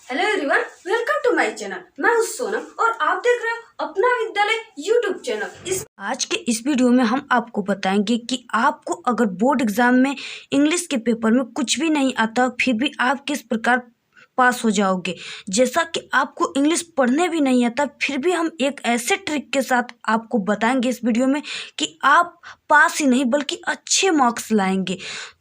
Hello everyone, welcome to my channel. मैं हूं सोनम और आप देख रहे हो अपना विद्यालय यूट्यूब चैनल। आज के इस वीडियो में हम आपको बताएंगे कि आपको अगर बोर्ड एग्जाम में इंग्लिश के पेपर में कुछ भी नहीं आता फिर भी आप किस प्रकार पास हो जाओगे। जैसा कि आपको इंग्लिश पढ़ने भी नहीं आता फिर भी हम एक ऐसे ट्रिक के साथ आपको बताएंगे इस वीडियो में कि आप पास ही नहीं बल्कि अच्छे मार्क्स लाएंगे।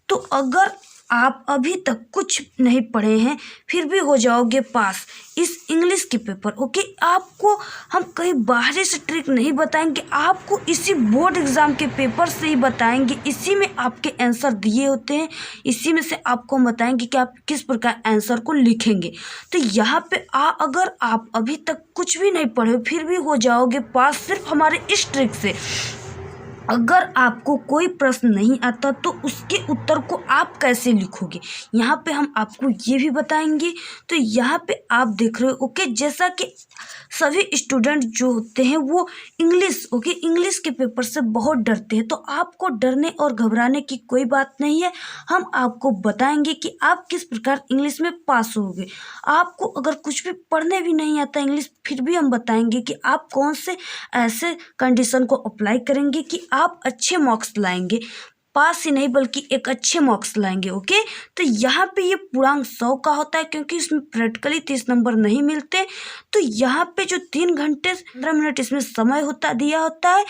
तो अगर आप अभी तक कुछ नहीं पढ़े हैं फिर भी हो जाओगे पास इस इंग्लिश के पेपर। ओके, आपको हम कहीं बाहरी से ट्रिक नहीं बताएंगे, आपको इसी बोर्ड एग्जाम के पेपर से ही बताएंगे। इसी में आपके आंसर दिए होते हैं, इसी में से आपको हम बताएंगे कि आप किस प्रकार आंसर को लिखेंगे। तो यहाँ पे अगर आप अभी तक कुछ भी नहीं पढ़े फिर भी हो जाओगे पास सिर्फ हमारे इस ट्रिक से। अगर आपको कोई प्रश्न नहीं आता तो उसके उत्तर को आप कैसे लिखोगे यहाँ पे हम आपको ये भी बताएंगे। तो यहाँ पे आप देख रहे हो ओके, जैसा कि सभी स्टूडेंट जो होते हैं वो इंग्लिश के पेपर से बहुत डरते हैं। तो आपको डरने और घबराने की कोई बात नहीं है, हम आपको बताएंगे कि आप किस प्रकार इंग्लिश में पास होगे। आपको अगर कुछ भी पढ़ने भी नहीं आता इंग्लिश फिर भी हम बताएंगे कि आप कौन से ऐसे कंडीशन को अप्लाई करेंगे कि आप अच्छे मार्क्स लाएंगे, पास ही नहीं बल्कि एक अच्छे मार्क्स लाएंगे। ओके, तो यहाँ पे ये पूर्णांक 100 का होता है क्योंकि इसमें प्रैक्टिकली 30 नंबर नहीं मिलते। तो यहाँ पे जो 3 घंटे 15 मिनट इसमें समय दिया होता है,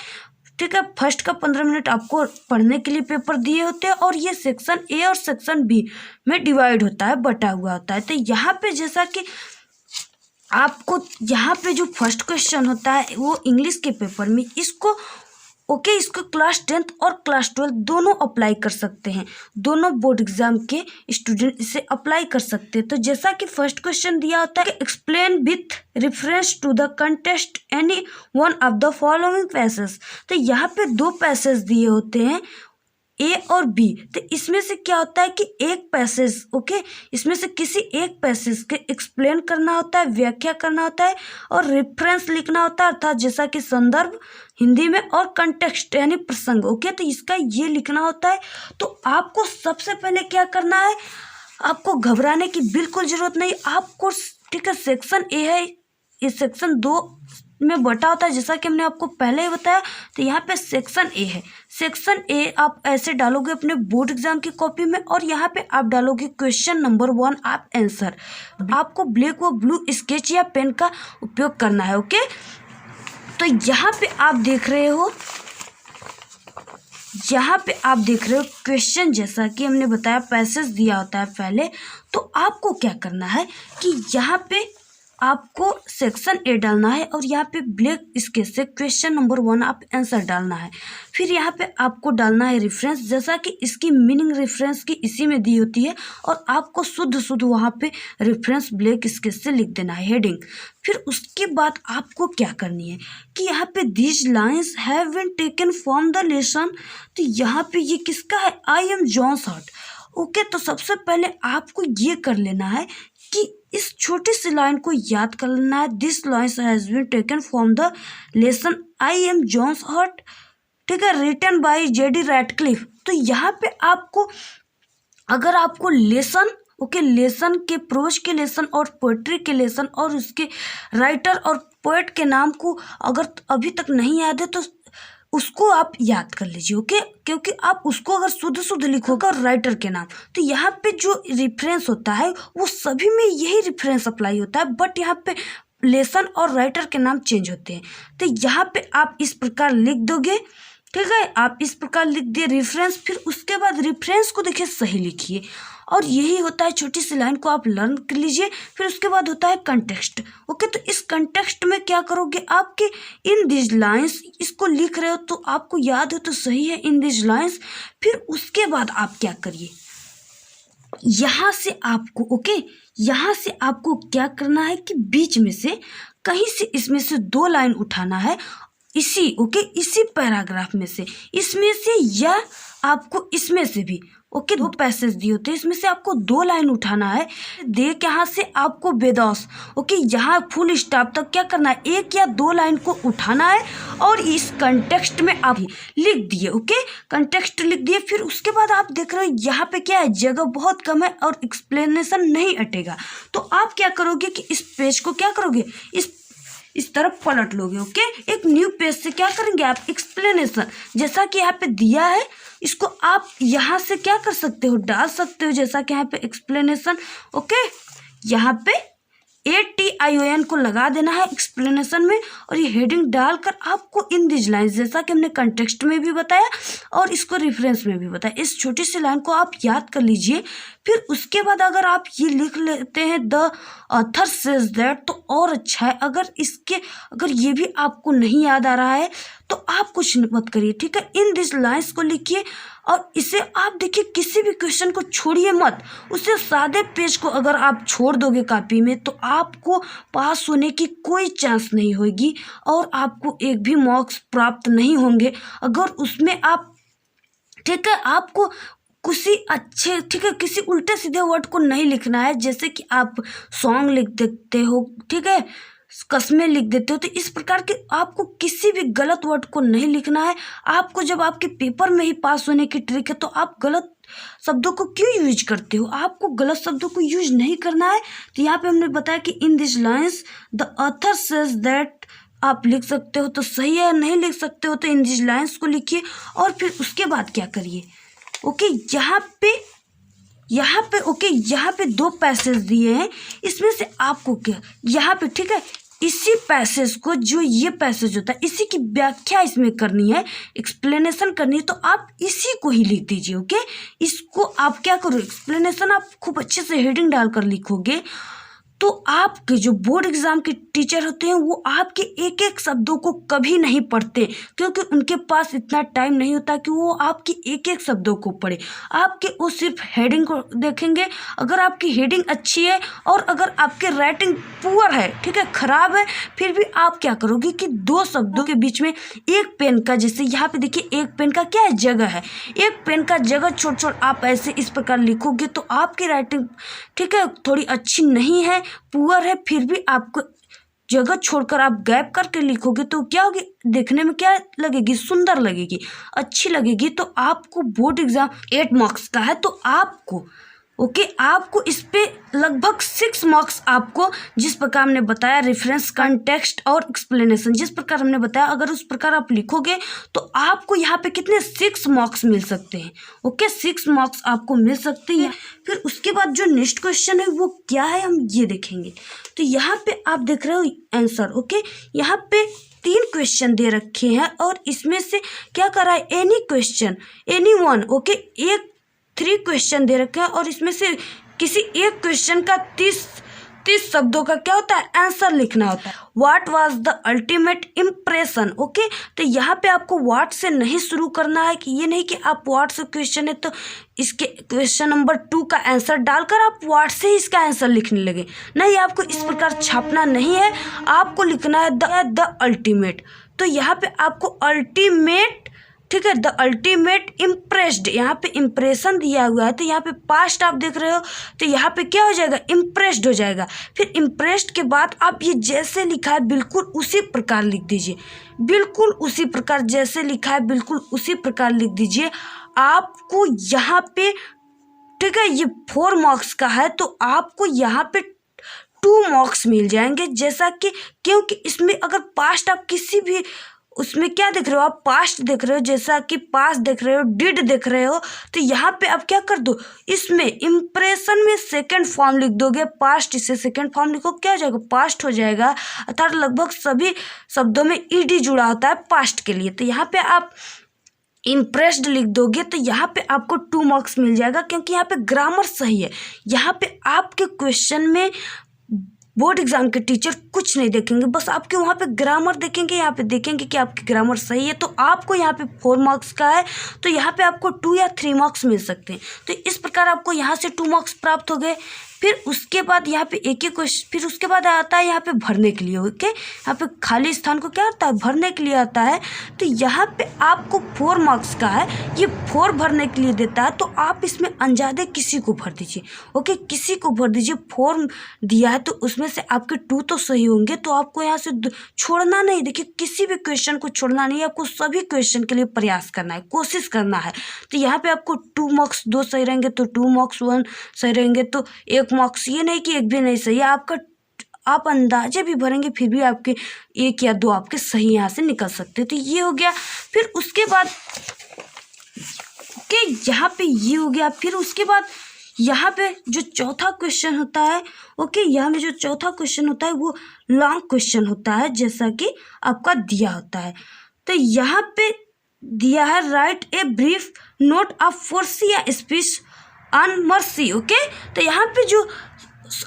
ठीक है। फर्स्ट का 15 मिनट आपको पढ़ने के लिए पेपर दिए होते हैं और ये सेक्शन ए और सेक्शन बी में डिवाइड होता है, बटा हुआ होता है। तो यहाँ पे जैसा कि आपको यहाँ पे जो फर्स्ट क्वेश्चन होता है वो इंग्लिश के पेपर में इसको क्लास 10th और क्लास 12 दोनों अप्लाई कर सकते हैं, दोनों बोर्ड एग्जाम के स्टूडेंट इसे अप्लाई कर सकते हैं। तो जैसा कि फर्स्ट क्वेश्चन दिया होता है, explain with reference to the context any one of the following passage. तो यहाँ पे 2 पैसेज दिए होते हैं ए और बी। तो इसमें से क्या होता है कि एक पैसेज इसमें से किसी एक पैसेज के एक्सप्लेन करना होता है, व्याख्या करना होता है और रेफरेंस लिखना होता है, अर्थात जैसा कि संदर्भ हिंदी में और कंटेक्स्ट यानी प्रसंग। तो इसका ये लिखना होता है। तो आपको सबसे पहले क्या करना है, आपको घबराने की बिल्कुल जरूरत नहीं। आपको ठीक है, सेक्शन ए है, इस सेक्शन 2 में बटा होता है जैसा कि हमने आपको पहले ही बताया। तो यहाँ पे सेक्शन ए है, सेक्शन ए आप ऐसे डालोगे अपने बोर्ड एग्जाम की कॉपी में और यहाँ पे आप डालोगे क्वेश्चन नंबर 1 आप आंसर। आपको ब्लैक व ब्लू स्केच या पेन का उपयोग करना है। ओके, तो यहाँ पे आप देख रहे हो क्वेश्चन, जैसा कि हमने बताया पैसेज दिया होता है पहले। तो आपको क्या करना है कि यहाँ पे आपको सेक्शन ए डालना है और यहाँ पे ब्लैक स्केच से क्वेश्चन नंबर 1 आप आंसर डालना है। फिर यहाँ पे आपको डालना है रेफरेंस, जैसा कि इसकी मीनिंग रेफरेंस की इसी में दी होती है और आपको शुद्ध वहाँ पे रेफरेंस ब्लैक स्केच से लिख देना है, हेडिंग। फिर उसके बाद आपको क्या करनी है कि यहाँ पे these lines have been taken from the lesson. तो यहाँ पे ये किसका है, I am John's heart. Okay, तो सबसे पहले आपको ये कर लेना है कि इस छोटी सी लाइन को याद कर लेना है, this line has been taken from the lesson I am John's heart, ठीक है, रिटन बाय जेडी रैटक्लिफ। तो यहाँ पे आपको अगर आपको लेसन लेसन के प्रोज के लेसन और पोएट्री के लेसन और उसके राइटर और पोएट के नाम को अगर अभी तक नहीं याद है तो उसको आप याद कर लीजिए। ओके, क्योंकि आप उसको अगर शुद्ध लिखोगे और राइटर के नाम, तो यहाँ पे जो रेफरेंस होता है वो सभी में यही रेफरेंस अप्लाई होता है, बट यहाँ पे लेसन और राइटर के नाम चेंज होते हैं। तो यहाँ पे आप इस प्रकार लिख दोगे, ठीक है, आप इस प्रकार लिख दिए रेफरेंस। फिर उसके बाद रेफरेंस को देखिए सही लिखिए और यही होता है, छोटी सी लाइन को आप लर्न कर लीजिए। फिर उसके बाद होता है कंटेक्स्ट। ओके, तो इस कंटेक्स्ट में क्या करोगे, आपके इन दिस लाइन्स, इसको लिख रहे हो तो आपको याद हो तो सही है, इन दिस लाइन्स। फिर उसके बाद आप क्या करिए, यहाँ से आपको क्या करना है कि बीच में से कहीं से इसमें से 2 लाइन उठाना है, इसी पैराग्राफ में से, इसमें से या आपको इसमें से भी ओके, 2 पैसेज दिए होते हैं, इसमें से आपको 2 लाइन उठाना है। देख यहाँ से आपको बेदौस, ओके, यहाँ फुल स्टॉप तक क्या करना है, 1 या 2 लाइन को उठाना है और इस कंटेक्स्ट में आप लिख दिए। ओके, कंटेक्स्ट लिख दिए। फिर उसके बाद आप देख रहे हो यहाँ पे क्या है, जगह बहुत कम है और एक्सप्लेनेशन नहीं अटेगा। तो आप क्या करोगे कि इस पेज को क्या करोगे, इस तरफ पलट लोगे। ओके, एक न्यू पेज से क्या करेंगे आप, एक्सप्लेनेशन जैसा कि यहाँ पे दिया है इसको आप यहाँ से क्या कर सकते हो, डाल सकते हो, जैसा कि यहाँ पे एक्सप्लेनेशन। ओके, यहाँ पे ATION को लगा देना है एक्सप्लेनेशन में और ये हेडिंग डालकर आपको इन दिस लाइन, जैसा कि हमने कंटेक्स्ट में भी बताया और इसको रेफरेंस में भी बताया, इस छोटी सी लाइन को आप याद कर लीजिए। फिर उसके बाद अगर आप ये लिख लेते हैं द ऑथर सेज दैट, तो और अच्छा है। अगर ये भी आपको नहीं याद आ रहा है तो आप कुछ मत करिए, ठीक है, इन दिस लाइन्स को लिखिए और इसे आप देखिए, किसी भी क्वेश्चन को छोड़िए मत। उससे सादे पेज को अगर आप छोड़ दोगे कॉपी में तो आपको पास होने की कोई चांस नहीं होगी और आपको एक भी मार्क्स प्राप्त नहीं होंगे। अगर उसमें आप, ठीक है, आपको किसी अच्छे, ठीक है, किसी उल्टे सीधे वर्ड को नहीं लिखना है, जैसे कि आप सॉन्ग लिख देते हो, ठीक है, कस्में लिख देते हो, तो इस प्रकार के आपको किसी भी गलत वर्ड को नहीं लिखना है। आपको जब आपके पेपर में ही पास होने की ट्रिक है तो आप गलत शब्दों को क्यों यूज करते हो, आपको गलत शब्दों को यूज नहीं करना है। तो यहाँ पे हमने बताया कि इन this lines the author says that, आप लिख सकते हो तो सही है, नहीं लिख सकते हो तो इन दिस लाइन्स को लिखिए और फिर उसके बाद क्या करिए। ओके, यहाँ पे ओके, यहाँ पे 2 पैसेज दिए हैं, इसमें से आपको क्या यहाँ पे, ठीक है, इसी पैसेज को, जो ये पैसेज होता है इसी की व्याख्या इसमें करनी है, एक्सप्लेनेशन करनी है, तो आप इसी को ही लिख दीजिए। ओके, इसको आप क्या करो, एक्सप्लेनेशन आप खूब अच्छे से हेडिंग डालकर लिखोगे तो आपके जो बोर्ड एग्जाम के टीचर होते हैं वो आपके एक एक शब्दों को कभी नहीं पढ़ते, क्योंकि उनके पास इतना टाइम नहीं होता कि वो आपकी एक एक शब्दों को पढ़े। आपके वो सिर्फ हेडिंग को देखेंगे। अगर आपकी हेडिंग अच्छी है और अगर आपके राइटिंग पुअर है, ठीक है, खराब है, फिर भी आप क्या करोगे कि 2 शब्दों के बीच में एक पेन का, जैसे यहाँ पे देखिए एक पेन का क्या है, जगह है, एक पेन का जगह छोड़ आप ऐसे इस प्रकार लिखोगे तो आपकी राइटिंग, ठीक है, थोड़ी अच्छी नहीं है, पुअर है, फिर भी आपको जगह छोड़कर आप गैप करके लिखोगे तो क्या होगी, देखने में क्या लगेगी, सुंदर लगेगी, अच्छी लगेगी। तो आपको बोर्ड एग्जाम 8 मार्क्स का है तो आपको, ओके, आपको इस पे लगभग 6 मार्क्स आपको, जिस प्रकार हमने बताया रेफरेंस, कंटेक्स्ट और एक्सप्लेनेशन, जिस प्रकार हमने बताया अगर उस प्रकार आप लिखोगे तो आपको यहाँ पे कितने 6 मार्क्स मिल सकते हैं। ओके, 6 मार्क्स आपको मिल सकते हैं। फिर उसके बाद जो नेक्स्ट क्वेश्चन है वो क्या है, हम ये देखेंगे। तो यहाँ पे आप देख रहे हो आंसर। ओके, यहाँ पे 3 क्वेश्चन दे रखे हैं और इसमें से क्या करा है, any question, anyone. Okay, 3 question दे रखे हैं और इसमें से किसी एक क्वेश्चन का 30 शब्दों का क्या होता है, आंसर लिखना होता है। What was the ultimate impression. Okay, तो यहाँ पे आपको व्हाट से नहीं शुरू करना है, कि ये नहीं कि आप व्हाट से क्वेश्चन है तो इसके क्वेश्चन नंबर 2 का आंसर डालकर आप व्हाट से ही इसका आंसर लिखने लगे, नहीं, आपको इस प्रकार छापना नहीं है। आपको लिखना है द अल्टीमेट। तो यहाँ पे आपको अल्टीमेट, ठीक है, द अल्टीमेट इम्प्रेस्ड, यहाँ पे इम्प्रेशन दिया हुआ है तो यहाँ पे पास्ट आप देख रहे हो तो यहाँ पे क्या हो जाएगा, इम्प्रेस्ड हो जाएगा। फिर इम्प्रेस्ड के बाद आप ये जैसे लिखा है बिल्कुल उसी प्रकार लिख दीजिए, बिल्कुल उसी प्रकार जैसे लिखा है बिल्कुल उसी प्रकार लिख दीजिए। आपको यहाँ पे, ठीक है, ये 4 मार्क्स का है तो आपको यहाँ पे 2 मार्क्स मिल जाएंगे, जैसा कि, क्योंकि इसमें अगर पास्ट आप किसी भी उसमें क्या देख रहे हो, आप पास्ट देख रहे हो, जैसा कि पास्ट देख रहे हो, डिड देख रहे हो, तो यहाँ पे आप क्या कर दो, इसमें इम्प्रेशन में सेकंड फॉर्म लिख दोगे, पास्ट से सेकंड फॉर्म लिखो, क्या हो जाएगा, पास्ट हो जाएगा। अर्थात लगभग सभी शब्दों में ईडी जुड़ा होता है पास्ट के लिए। तो यहाँ पे आप इम्प्रेस्ड लिख दोगे तो यहाँ पे आपको 2 मार्क्स मिल जाएगा, क्योंकि यहाँ पे ग्रामर सही है। यहाँ पे आपके क्वेश्चन में बोर्ड एग्जाम के टीचर कुछ नहीं देखेंगे, बस आपके वहाँ पे ग्रामर देखेंगे, यहाँ पे देखेंगे कि आपकी ग्रामर सही है। तो आपको यहाँ पे 4 मार्क्स का है तो यहाँ पे आपको 2 या 3 मार्क्स मिल सकते हैं। तो इस प्रकार आपको यहाँ से 2 मार्क्स प्राप्त हो गए। फिर उसके बाद यहाँ पे एक एक क्वेश्चन, फिर उसके बाद आता है यहाँ पे भरने के लिए। ओके, यहाँ पे खाली स्थान को क्या आता है, भरने के लिए आता है। तो यहाँ पे आपको 4 मार्क्स का है, ये 4 भरने के लिए देता है। तो आप इसमें अनजादे किसी को भर दीजिए। ओके, किसी को भर दीजिए। 4 दिया है तो उसमें से आपके 2 तो सही होंगे, तो आपको यहाँ से छोड़ना नहीं। देखिए, किसी भी क्वेश्चन को छोड़ना नहीं है, आपको सभी क्वेश्चन के लिए प्रयास करना है, कोशिश करना है। तो यहाँ पे आपको 2 मार्क्स 2 सही रहेंगे तो 2 मार्क्स 1 सही रहेंगे तो 1 मार्क्स, ये नहीं कि एक भी नहीं सही है आपका। आप अंदाजे भी भरेंगे फिर भी आपके 1 या 2 आपके सही यहाँ से निकल सकते हैं। तो ये हो गया। फिर उसके बाद ओके, यहाँ पे ये हो गया। फिर उसके बाद यहाँ पे जो चौथा क्वेश्चन होता है, ओके, यहाँ में जो चौथा क्वेश्चन होता है वो लॉन्ग क्वेश्चन होता है, जैसा कि आपका दिया होता है। तो यहाँ पे दिया है right a brief note of Portia speech on mercy. Okay, तो यहाँ पे जो,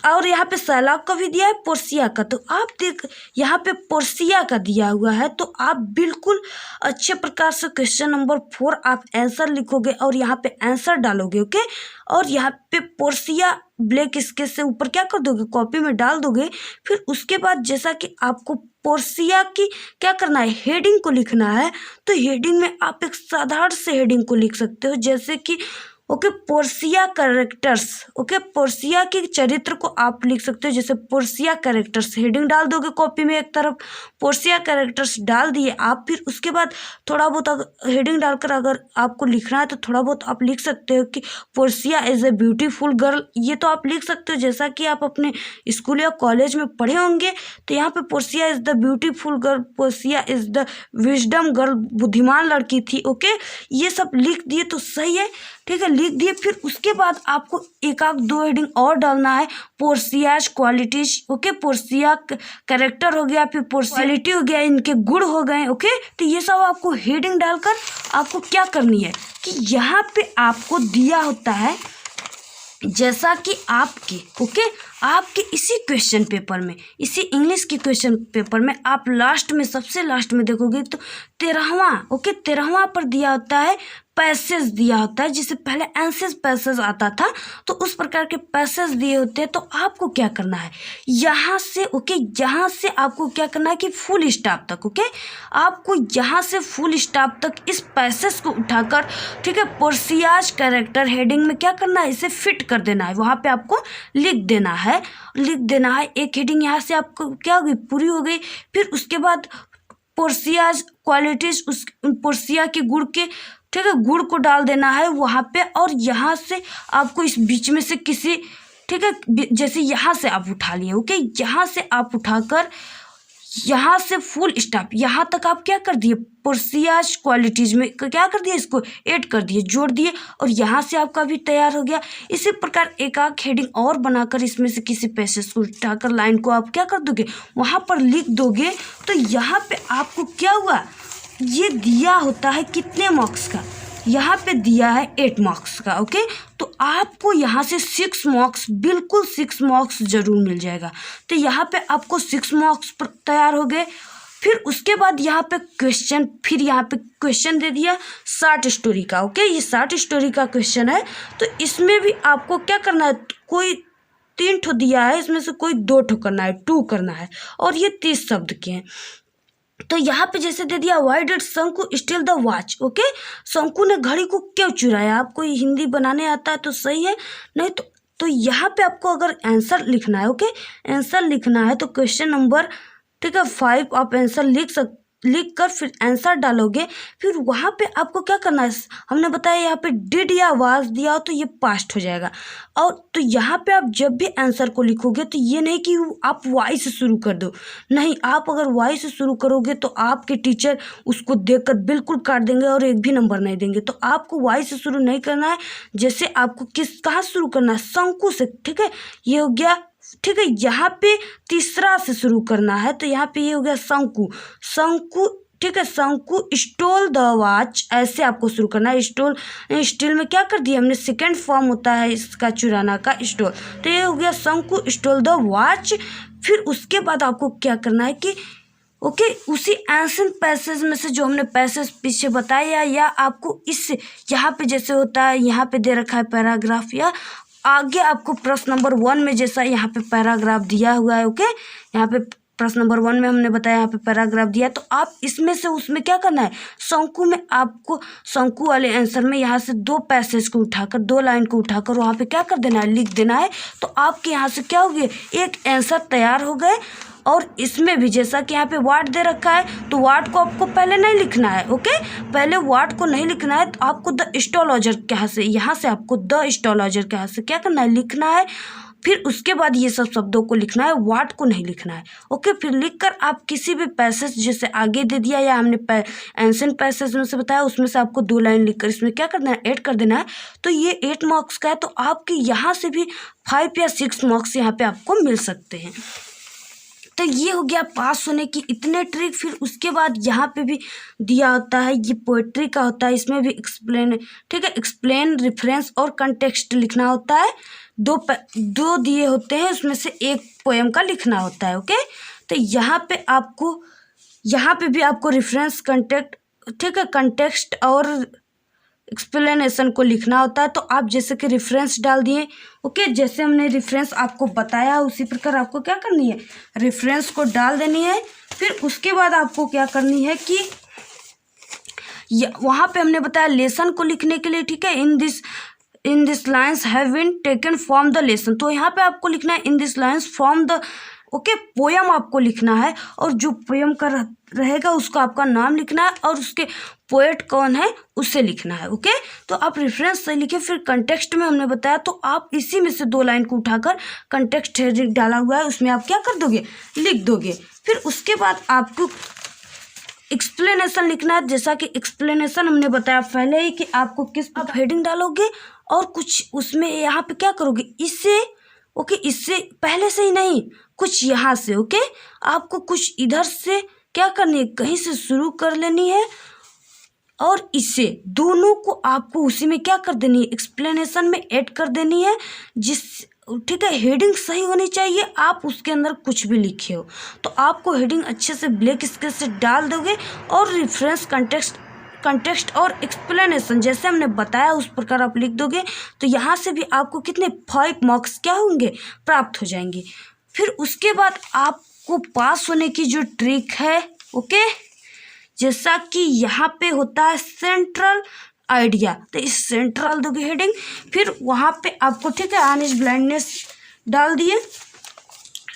और यहाँ पे सैलाब का भी दिया है, पोर्सिया का। तो आप देख, यहाँ पे पोर्सिया का दिया हुआ है, तो आप बिल्कुल अच्छे प्रकार से क्वेश्चन नंबर 4 आप आंसर लिखोगे और यहाँ पे आंसर डालोगे। ओके, और यहाँ पे पोर्सिया ब्लैक इसके से ऊपर क्या कर दोगे, कॉपी में डाल दोगे। फिर उसके बाद जैसा कि आपको पोर्सिया की क्या करना है, हेडिंग को लिखना है। तो हेडिंग में आप एक साधारण से हेडिंग को लिख सकते हो, जैसे कि okay, Portia characters. Okay, Portia के चरित्र को आप लिख सकते हो, जैसे पोर्सिया कैरेक्टर्स। हेडिंग डाल दोगे कॉपी में एक तरफ, पोर्सिया कैरेक्टर्स डाल दिए आप। फिर उसके बाद थोड़ा बहुत हेडिंग डालकर अगर आपको लिखना है तो थोड़ा बहुत आप लिख सकते हो कि Portia is a beautiful girl. ये तो आप लिख सकते हो जैसा कि आप अपने स्कूल या कॉलेज में पढ़े होंगे। तो यहाँ पे Portia is the beautiful girl, Portia is the wisdom girl, बुद्धिमान लड़की थी। ओके, ये सब लिख दिए तो सही है, ठीक है, लिख दिए। फिर उसके बाद आपको 1-2 हेडिंग और डालना है। पोर्सियाज क्वालिटीज। ओके, पोर्सिया कैरेक्टर हो गया, फिर पोर्सियलिटी हो गया, इनके गुण हो गए। ओके, तो ये सब आपको हेडिंग डालकर आपको क्या करनी है कि यहाँ पे आपको दिया होता है, जैसा कि आपके इसी क्वेश्चन पेपर में, इसी इंग्लिश के क्वेश्चन पेपर में आप लास्ट में, सबसे लास्ट में देखोगे तो 13वां पर दिया होता है, पैसेज दिया होता है। जिससे पहले आंसर्स पैसेज आता था, तो उस प्रकार के पैसेज दिए होते हैं। तो आपको क्या करना है यहाँ से, ओके, यहाँ से आपको क्या करना है कि फुल स्टॉप तक, ओके, आपको यहाँ से फुल स्टॉप तक इस पैसेज को उठाकर, ठीक है, पोर्सियाज कैरेक्टर हेडिंग में क्या करना है, इसे फिट कर देना है, वहाँ पे आपको लिख देना है। एक हेडिंग यहाँ से आपको क्या हो गई, पूरी हो गई। फिर उसके बाद पोर्सियाज क्वालिटीज, उस पोर्सिया के गुण के, ठीक है, गुण को डाल देना है वहाँ पे। और यहाँ से आपको इस बीच में से किसी, ठीक है, जैसे यहाँ से आप उठा लिए। ओके, यहाँ से आप उठाकर यहाँ से फुल स्टॉप यहाँ तक आप क्या कर दिए, पोर्सियाज क्वालिटीज में क्या कर दिए, इसको ऐड कर दिए, जोड़ दिए, और यहाँ से आपका भी तैयार हो गया। इसी प्रकार एक हेडिंग और बनाकर इसमें से किसी पैसेज को उठाकर लाइन को आप क्या कर दोगे, वहाँ पर लिख दोगे। तो यहाँ पे आपको क्या हुआ, ये दिया होता है कितने मार्क्स का, यहाँ पे दिया है 8 मार्क्स का। ओके, तो आपको यहाँ से 6 मार्क्स, बिल्कुल 6 मार्क्स जरूर मिल जाएगा। तो यहाँ पे आपको 6 मार्क्स तैयार हो गए। फिर उसके बाद यहाँ पे क्वेश्चन, फिर यहाँ पे क्वेश्चन दे दिया शॉर्ट स्टोरी का। ओके, ये शॉर्ट स्टोरी का क्वेश्चन है। तो इसमें भी आपको क्या करना है, कोई 3 ठो दिया है, इसमें से कोई 2 ठो करना है, 2 करना है, और ये 30 शब्द के हैं। तो यहाँ पे जैसे दे दिया, व्हाई डिड शंकु स्टील द वॉच। ओके, शंकु ने घड़ी को क्यों चुराया। आपको हिंदी बनाने आता है तो सही है, नहीं तो यहाँ पे आपको अगर आंसर लिखना है, ओके, आंसर लिखना है तो क्वेश्चन नंबर, ठीक है, 5 आप आंसर लिख कर फिर आंसर डालोगे। फिर वहाँ पे आपको क्या करना है, हमने बताया यहाँ पे डिड या वाज दिया हो तो ये पास्ट हो जाएगा। और तो यहाँ पे आप जब भी आंसर को लिखोगे तो ये नहीं कि आप वाई से शुरू कर दो, नहीं, आप अगर वाई से शुरू करोगे तो आपके टीचर उसको देखकर बिल्कुल काट देंगे और एक भी नंबर नहीं देंगे। तो आपको वाई से शुरू नहीं करना है, जैसे आपको कहाँ शुरू करना है, शंकु से। ठीक है, ये हो गया। ठीक है, यहाँ पे तीसरा से शुरू करना है, तो यहाँ पे ये हो गया शंकु। ठीक है, शंकु स्टोल द वॉच, ऐसे आपको शुरू करना है। स्टील में क्या कर दिया हमने, सेकंड फॉर्म होता है इसका, चुराना का, स्टोल। तो ये हो गया शंकु स्टोल द वॉच। फिर उसके बाद आपको क्या करना है कि ओके, उसी एंशिएंट पैसेज में से जो हमने पैसेज पीछे बताया, या आपको इस यहाँ पे जैसे होता है, यहाँ पे दे रखा है पैराग्राफ, या आगे आपको प्रश्न नंबर 1 में जैसा यहाँ पे पैराग्राफ दिया हुआ है, ओके, यहाँ पे प्रश्न नंबर 1 में हमने बताया यहाँ पे पैराग्राफ दिया, तो आप इसमें से उसमें क्या करना है, शंकु में आपको शंकु वाले आंसर में यहाँ से 2 पैसेज को उठाकर 2 लाइन को उठाकर वहाँ पे क्या कर देना है, लिख देना है। तो आपके यहाँ से क्या हो गया, एक आंसर तैयार हो गए। और इसमें भी जैसा कि यहाँ पे वाट दे रखा है, तो वाट को आपको पहले नहीं लिखना है, ओके, पहले वाट को नहीं लिखना है। तो आपको द एस्ट्रोलॉजर के यहाँ से आपको द एस्ट्रोलॉजर के यहाँ से क्या करना है, लिखना है। फिर उसके बाद ये सब शब्दों को लिखना है, वाट को नहीं लिखना है, ओके। फिर लिखकर आप किसी भी पैसेज जैसे आगे दे दिया या हमने एंशिएंट पैसेज में से बताया, उसमें से आपको 2 लाइन लिखकर इसमें क्या करना है, ऐड कर देना है। तो ये 8 मार्क्स का है, तो आपके यहाँ से भी 5 या 6 मार्क्स यहाँ पे आपको मिल सकते हैं। तो ये हो गया पास होने की इतने ट्रिक। फिर उसके बाद यहाँ पे भी दिया होता है, ये पोएट्री का होता है, इसमें भी एक्सप्लेन, ठीक है, एक्सप्लेन, रेफरेंस और कंटेक्स्ट लिखना होता है। दो दिए होते हैं, उसमें से एक पोएम का लिखना होता है, ओके। तो यहाँ पे भी आपको रेफरेंस, कंटेक्ट, ठीक है, कंटेक्स्ट और एक्सप्लेनेशन को लिखना होता है। तो आप जैसे कि रेफरेंस डाल दिए, ओके, जैसे हमने रेफरेंस आपको बताया उसी प्रकार आपको क्या करनी है, रेफरेंस को डाल देनी है। फिर उसके बाद आपको क्या करनी है कि वहाँ पे हमने बताया लेसन को लिखने के लिए, ठीक है, in this lines have been taken from the lesson. तो यहाँ पे आपको लिखना है in this lines from the, okay, poem आपको लिखना है। और जो पोयम का रहेगा उसको आपका नाम लिखना है और उसके पोएट कौन है उसे लिखना है, ओके। तो आप रेफरेंस से लिखे। फिर कंटेक्स्ट में हमने बताया, तो आप इसी में से 2 लाइन को उठाकर कंटेक्स्ट हेडिंग डाला हुआ है उसमें आप क्या कर दोगे, लिख दोगे। फिर उसके बाद आपको एक्सप्लेनेशन लिखना है। जैसा कि एक्सप्लेनेशन हमने बताया पहले ही कि आपको किस आप हेडिंग डालोगे और कुछ उसमें यहाँ पे क्या करोगे, इससे, ओके, इससे पहले से ही नहीं, कुछ यहाँ से, ओके, आपको कुछ इधर से क्या करनी है, कहीं से शुरू कर लेनी है और इससे दोनों को आपको उसी में क्या कर देनी है, एक्सप्लेनेशन में ऐड कर देनी है। ठीक है, हेडिंग सही होनी चाहिए, आप उसके अंदर कुछ भी लिखे हो तो आपको हेडिंग अच्छे से ब्लैक स्केच से डाल दोगे और रेफरेंस, कंटेक्स्ट और एक्सप्लेनेशन जैसे हमने बताया उस प्रकार आप लिख दोगे। तो यहाँ से भी आपको कितने 5 मार्क्स क्या होंगे, प्राप्त हो जाएंगे। फिर उसके बाद आपको पास होने की जो ट्रिक है, ओके, जैसा कि यहाँ पे होता है सेंट्रल आइडिया, तो इस सेंट्रल दोगे हेडिंग। फिर वहाँ पे आपको, ठीक है, ऑन इज ब्लाइंडनेस डाल दिए,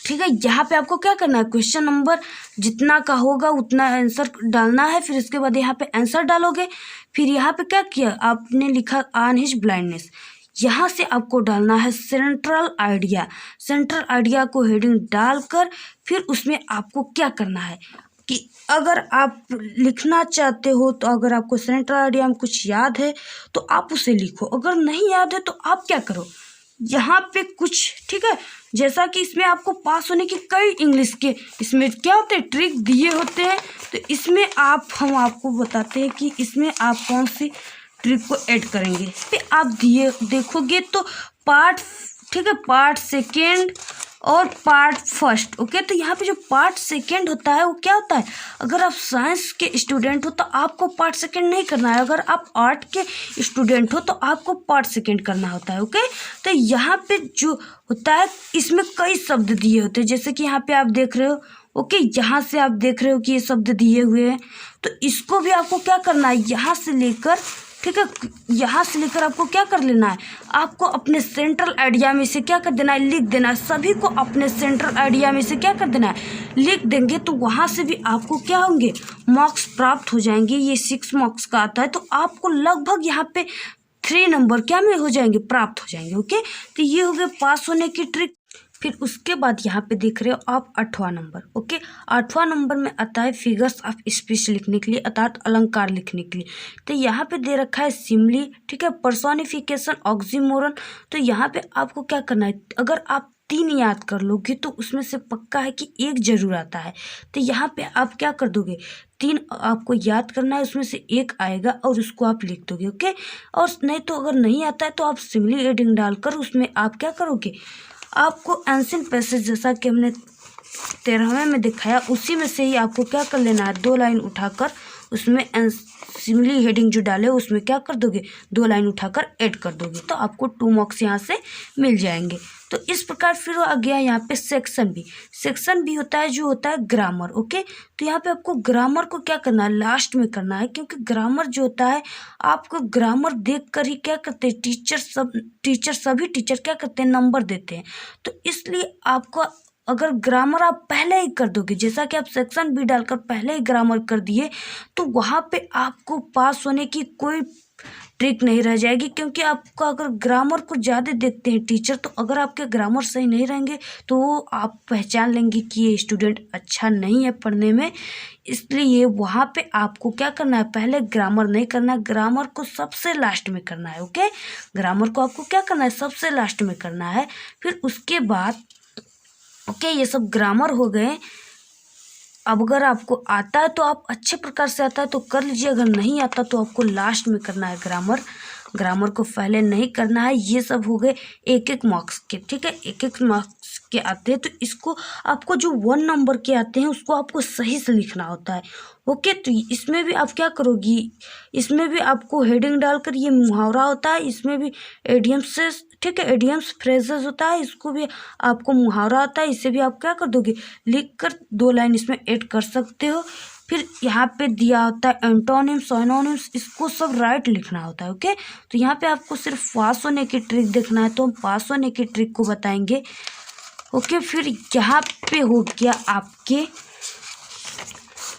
ठीक है। यहाँ पे आपको क्या करना है, क्वेश्चन नंबर जितना का होगा उतना आंसर डालना है। फिर इसके बाद यहाँ पे आंसर डालोगे। फिर यहाँ पे क्या किया आपने, लिखा ऑन हिज ब्लाइंडनेस, यहाँ से आपको डालना है सेंट्रल आइडिया। सेंट्रल आइडिया को हेडिंग डालकर फिर उसमें आपको क्या करना है कि अगर आप लिखना चाहते हो तो अगर आपको सेंट्रल आइडिया में कुछ याद है तो आप उसे लिखो, अगर नहीं याद है तो आप क्या करो, यहाँ पे कुछ, ठीक है, जैसा कि इसमें आपको पास होने की कई इंग्लिश के इसमें क्या होते हैं, ट्रिक दिए होते हैं। तो इसमें हम आपको बताते हैं कि इसमें आप कौन सी ट्रिक को ऐड करेंगे। फिर आप देखोगे तो पार्ट, ठीक है, पार्ट सेकेंड और पार्ट फर्स्ट, ओके। तो यहाँ पे जो पार्ट सेकेंड होता है वो क्या होता है, अगर आप साइंस के स्टूडेंट हो तो आपको पार्ट सेकेंड नहीं करना है, अगर आप आर्ट के स्टूडेंट हो तो आपको पार्ट सेकेंड करना होता है, ओके। तो यहाँ पे जो होता है इसमें कई शब्द दिए होते हैं, जैसे कि यहाँ पे आप देख रहे हो, ओके, यहाँ से आप देख रहे हो कि ये शब्द दिए हुए हैं। तो इसको भी आपको क्या करना है, यहाँ से लेकर, ठीक है, यहाँ से लेकर आपको क्या कर लेना है, आपको अपने सेंट्रल आइडिया में से क्या कर देना है, लिख देना है। सभी को अपने सेंट्रल आइडिया में से क्या कर देना है, लिख देंगे। तो वहाँ से भी आपको क्या होंगे, मार्क्स प्राप्त हो जाएंगे। ये 6 मार्क्स का आता है, तो आपको लगभग यहाँ पे 3 नंबर क्या में हो जाएंगे, प्राप्त हो जाएंगे, ओके। तो ये हो गए पास होने की ट्रिक। फिर उसके बाद यहाँ पे देख रहे हो आप 8वां नंबर, ओके। 8वां नंबर में आता है फिगर्स ऑफ स्पीच लिखने के लिए, अर्थात अलंकार लिखने के लिए। तो यहाँ पे दे रखा है सिमली, ठीक है, पर्सोनिफिकेशन, ऑक्सीमोरन। तो यहाँ पे आपको क्या करना है, अगर आप 3 याद कर लोगे तो उसमें से पक्का है कि 1 जरूर आता है। तो यहाँ पे आप क्या कर दोगे, 3 आपको याद करना है, उसमें से 1 आएगा और उसको आप लिख दोगे, ओके। और नहीं तो अगर नहीं आता है तो आप सिमली हेडिंग डालकर उसमें आप क्या करोगे, आपको एंशिएंट पैसेज जैसा कि हमने 13वें में दिखाया उसी में से ही आपको क्या कर लेना है, 2 लाइन उठाकर उसमें सिमिली हेडिंग जो डाले उसमें क्या कर दोगे, 2 लाइन उठाकर ऐड कर दोगे, तो आपको 2 मार्क्स यहाँ से मिल जाएंगे। तो इस प्रकार फिर आ गया यहाँ पे सेक्शन बी होता है जो होता है ग्रामर। ओके, तो यहाँ पे आपको ग्रामर को क्या करना है, लास्ट में करना है, क्योंकि ग्रामर जो होता है आपको ग्रामर देख कर ही क्या करते हैं सभी टीचर क्या करते हैं, नंबर देते हैं। तो इसलिए आपको अगर ग्रामर आप पहले ही कर दोगे, जैसा कि आप सेक्शन बी डालकर पहले ही ग्रामर कर दिए, तो वहाँ पे आपको पास होने की कोई ट्रिक नहीं रह जाएगी, क्योंकि आपका अगर ग्रामर को ज़्यादा देखते हैं टीचर, तो अगर आपके ग्रामर सही नहीं रहेंगे तो आप पहचान लेंगे कि ये स्टूडेंट अच्छा नहीं है पढ़ने में। इसलिए वहाँ पे आपको क्या करना है, पहले ग्रामर नहीं करना है, ग्रामर को सबसे लास्ट में करना है। ओके, ग्रामर को आपको क्या करना है, सबसे लास्ट में करना है। फिर उसके बाद ओके, ये सब ग्रामर हो गए। अब अगर आपको आता है तो आप अच्छे प्रकार से आता है तो कर लीजिए, अगर नहीं आता तो आपको लास्ट में करना है ग्रामर को पहले नहीं करना है। ये सब हो गए 1-1 मार्क्स के, ठीक है, 1-1 मार्क्स के आते हैं। तो इसको आपको जो 1 नंबर के आते हैं उसको आपको सही से लिखना होता है। ओके, तो इसमें भी आप क्या करोगी, इसमें भी आपको हेडिंग डालकर, ये मुहावरा होता है, इसमें भी एडियम्स से, ठीक है, एडियम्स फ्रेजेस होता है, इसको भी आपको मुहावरा आता है, इसे भी आप क्या कर दोगे, लिख कर 2 लाइन इसमें ऐड कर सकते हो। फिर यहाँ पे दिया होता है एंटोनिम्स, सिनोनिम्स, इसको सब राइट लिखना होता है। ओके, तो यहाँ पे आपको सिर्फ पास होने की ट्रिक देखना है, तो हम पास होने की ट्रिक को बताएंगे। ओके, फिर यहाँ पे हो गया आपके,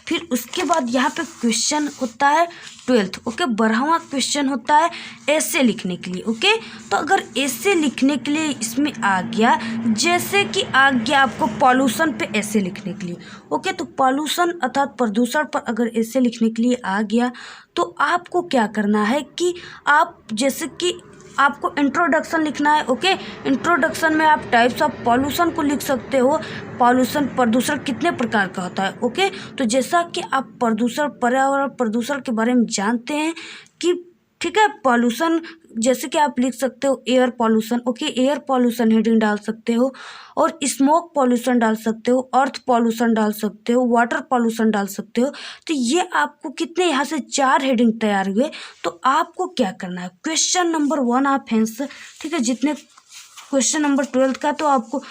फिर उसके बाद यहाँ पे क्वेश्चन होता है 12th। ओके, 12वां क्वेश्चन होता है ऐसे लिखने के लिए। ओके, तो अगर ऐसे लिखने के लिए इसमें आ गया, जैसे कि आ गया आपको पॉल्यूशन पे ऐसे लिखने के लिए। ओके, तो पॉल्यूशन अर्थात प्रदूषण पर अगर ऐसे लिखने के लिए आ गया, तो आपको क्या करना है कि आप, जैसे कि आपको इंट्रोडक्शन लिखना है। ओके, इंट्रोडक्शन में आप टाइप्स ऑफ पॉल्यूशन को लिख सकते हो, प्रदूषण कितने प्रकार का होता है। ओके, तो जैसा कि आप पर्यावरण प्रदूषण के बारे में जानते हैं कि, ठीक है, पॉल्यूशन जैसे कि आप लिख सकते हो air pollution. Okay, air pollution heading डाल सकते हो, और स्मोक पॉल्यूशन डाल सकते हो, अर्थ पॉल्यूशन डाल सकते हो, वाटर पॉल्यूशन डाल सकते हो। तो ये आपको कितने, यहाँ से 4 हेडिंग तैयार हुए। तो आपको क्या करना है, क्वेश्चन नंबर 1 आप आंसर, ठीक है, जितने क्वेश्चन नंबर 12th का, तो आपको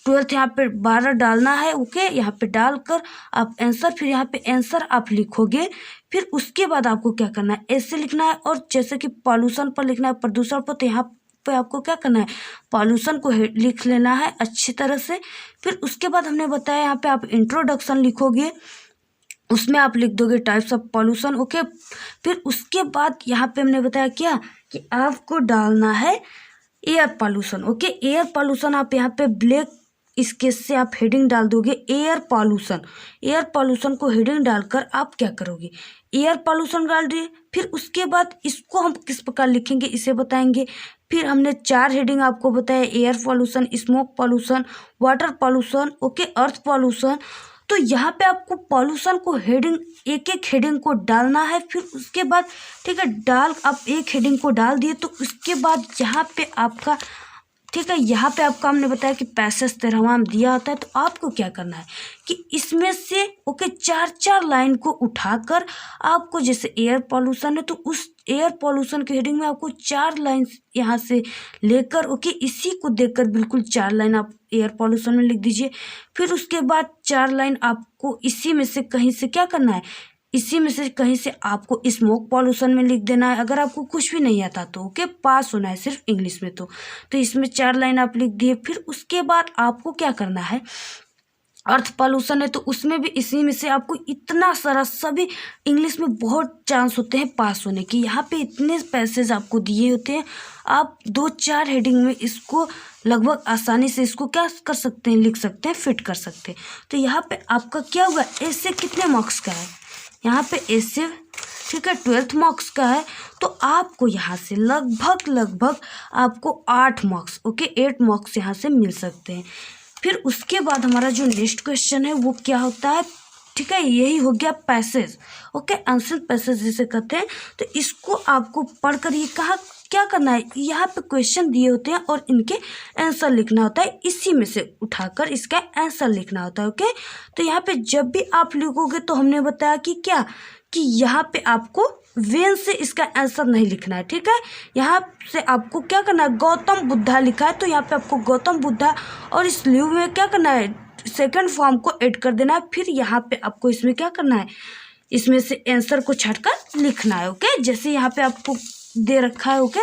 12th यहाँ पे 12 डालना है। ओके, यहाँ पे डालकर आप आंसर, फिर यहाँ पे आंसर आप लिखोगे। फिर उसके बाद आपको क्या करना है, ऐसे लिखना है, और जैसे कि पॉल्यूशन पर लिखना है, प्रदूषण पर, तो यहाँ पे आपको क्या करना है, पॉल्यूशन को लिख लेना है अच्छी तरह से। फिर उसके बाद हमने बताया यहाँ पे आप इंट्रोडक्शन लिखोगे, उसमें आप लिख दोगे टाइप्स ऑफ पॉल्यूशन। ओके, फिर उसके बाद यहाँ पे हमने बताया क्या, कि आपको डालना है air pollution. Okay, air pollution आप यहाँ पे ब्लैक इसके से आप हेडिंग डाल दोगे एयर पॉल्यूशन को हेडिंग डालकर आप क्या करोगे, एयर पॉल्यूशन डाल दिए। फिर उसके बाद इसको हम किस प्रकार लिखेंगे इसे बताएंगे। फिर हमने 4 हेडिंग आपको बताया, air pollution, smoke pollution, water pollution, okay, earth pollution. तो यहाँ पे आपको पॉल्यूशन को हेडिंग, एक हेडिंग को डालना है। फिर उसके बाद, ठीक है, आप एक हेडिंग को डाल दिए, तो उसके बाद यहाँ पे आपका, ठीक है, यहाँ पे आपको हमने बताया कि पैसेज 13वां में दिया होता है। तो आपको क्या करना है कि इसमें से ओके 4-4 लाइन को उठाकर आपको, जैसे एयर पॉल्यूशन है तो उस एयर पॉल्यूशन के हेडिंग में आपको 4 लाइन यहाँ से लेकर, ओके, इसी को देखकर बिल्कुल 4 लाइन आप एयर पॉल्यूशन में लिख दीजिए। फिर उसके बाद 4 लाइन आपको इसी में से कहीं से क्या करना है, इसी में से कहीं से आपको स्मोक पॉल्यूशन में लिख देना है। अगर आपको कुछ भी नहीं आता तो ओके, पास होना है सिर्फ इंग्लिश में। तो इसमें 4 लाइन आप लिख दिए। फिर उसके बाद आपको क्या करना है, अर्थ पॉल्यूशन है तो उसमें भी इसी में से आपको इतना सारा, सभी इंग्लिश में बहुत चांस होते हैं पास होने की। यहाँ पे इतने पैसेज आपको दिए होते हैं, आप 2-4 हेडिंग में इसको लगभग आसानी से इसको क्या कर सकते हैं, लिख सकते हैं, फिट कर सकते हैं। तो यहाँ पे आपका क्या होगा, ऐसे कितने मार्क्स का है, यहाँ पे ऐसे, ठीक है, 12th मार्क्स का है। तो आपको यहाँ से लगभग आपको 8 मार्क्स, ओके, 8 मार्क्स यहाँ से मिल सकते हैं। फिर उसके बाद हमारा जो नेक्स्ट क्वेश्चन है वो क्या होता है, ठीक है, यही हो गया पैसेज, ओके, आंसर पैसेज जिसे कहते हैं। तो इसको आपको पढ़कर ये कहा क्या करना है, यहाँ पे क्वेश्चन दिए होते हैं और इनके आंसर लिखना होता है, इसी में से उठाकर इसका आंसर लिखना होता है। ओके, तो यहाँ पे जब भी आप लिखोगे तो हमने बताया कि क्या, कि यहाँ पे आपको वेन से इसका आंसर नहीं लिखना है, ठीक है। यहाँ से आपको क्या करना है, गौतम बुद्धा लिखा है तो यहाँ पे आपको गौतम बुद्धा और इस लिव में क्या करना है, सेकंड फॉर्म को ऐड कर देना है। फिर यहाँ पे आपको इसमें क्या करना है, इसमें से आंसर को छटकर लिखना है, ओके। जैसे यहाँ पे आपको दे रखा है, ओके,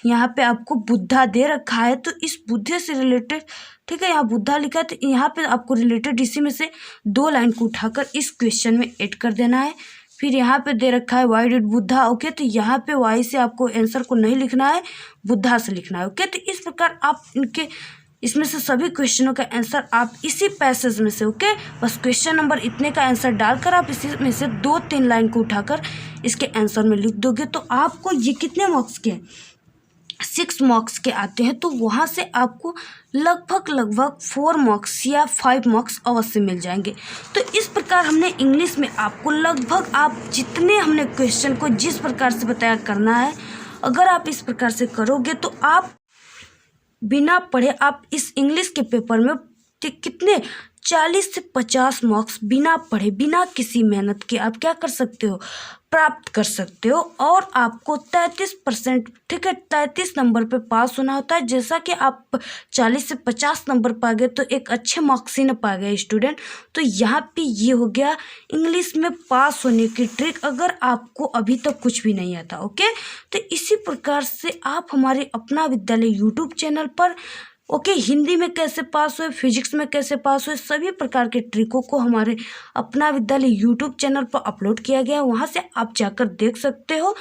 यहाँ पे आपको बुद्धा दे रखा है तो इस बुद्धे से रिलेटेड, ठीक है, यहाँ बुद्धा लिखा है तो यहाँ पे आपको रिलेटेड इसी में से 2 लाइन को उठाकर इस क्वेश्चन में ऐड कर देना है। फिर यहाँ पे दे रखा है वाई डिड बुद्धा, ओके, तो यहाँ पे वाई से आपको आंसर को नहीं लिखना है, बुद्धा से लिखना है, ओके। तो इस प्रकार आप इनके इसमें से सभी क्वेश्चनों का आंसर आप इसी पैसेज में से, ओके, बस क्वेश्चन नंबर इतने का आंसर डालकर आप इसी में से 2-3 लाइन को उठाकर इसके आंसर में लिख दोगे तो आपको ये कितने मार्क्स के 6 मार्क्स के आते हैं। तो वहाँ से आपको लगभग 4 मार्क्स या 5 मार्क्स अवश्य मिल जाएंगे। तो इस प्रकार हमने इंग्लिश में आपको लगभग आप जितने हमने क्वेश्चन को जिस प्रकार से बताया करना है, अगर आप इस प्रकार से करोगे तो आप बिना पढ़े आप इस इंग्लिश के पेपर में कितने 40 से 50 मार्क्स बिना पढ़े बिना किसी मेहनत के आप क्या कर सकते हो, प्राप्त कर सकते हो। और आपको 33%, ठीक है, 33 नंबर पे पास होना होता है। जैसा कि आप 40 से 50 नंबर पा गए तो एक अच्छे मार्क्स ही न पा गए स्टूडेंट। तो यहाँ पे ये हो गया इंग्लिश में पास होने की ट्रिक, अगर आपको अभी तक कुछ भी नहीं आता, ओके। तो इसी प्रकार से आप हमारे अपना विद्यालय यूट्यूब चैनल पर, ओके, हिंदी में कैसे पास हुए, फिजिक्स में कैसे पास हुए, सभी प्रकार के ट्रिकों को हमारे अपना विद्यालय यूट्यूब चैनल पर अपलोड किया गया है, वहाँ से आप जाकर देख सकते हो।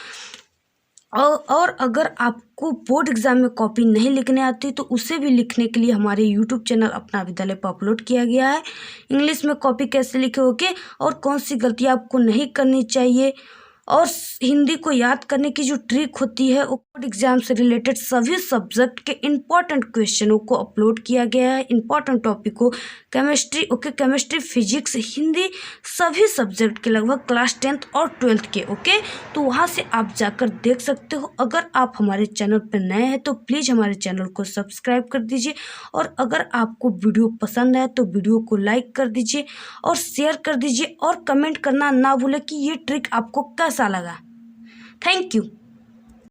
और अगर आपको बोर्ड एग्जाम में कॉपी नहीं लिखने आती तो उसे भी लिखने के लिए हमारे यूट्यूब चैनल अपना विद्यालय पर अपलोड किया गया है। इंग्लिश में कॉपी कैसे लिखोगे और कौन सी गलतियाँ आपको नहीं करनी चाहिए और हिंदी को याद करने की जो ट्रिक होती है, बोर्ड एग्जाम से रिलेटेड सभी सब्जेक्ट के इम्पॉर्टेंट क्वेश्चनों को अपलोड किया गया है। इम्पॉर्टेंट टॉपिक को chemistry, okay, chemistry, physics, Hindi, सभी सब्जेक्ट के लगभग क्लास 10th और 12th के, ओके। तो वहाँ से आप जाकर देख सकते हो। अगर आप हमारे चैनल पर नए हैं तो प्लीज़ हमारे चैनल को सब्सक्राइब कर दीजिए और अगर आपको वीडियो पसंद आए तो वीडियो को लाइक कर दीजिए और शेयर कर दीजिए और कमेंट करना ना भूलें कि ये ट्रिक आपको कैसा लगा। Thank you.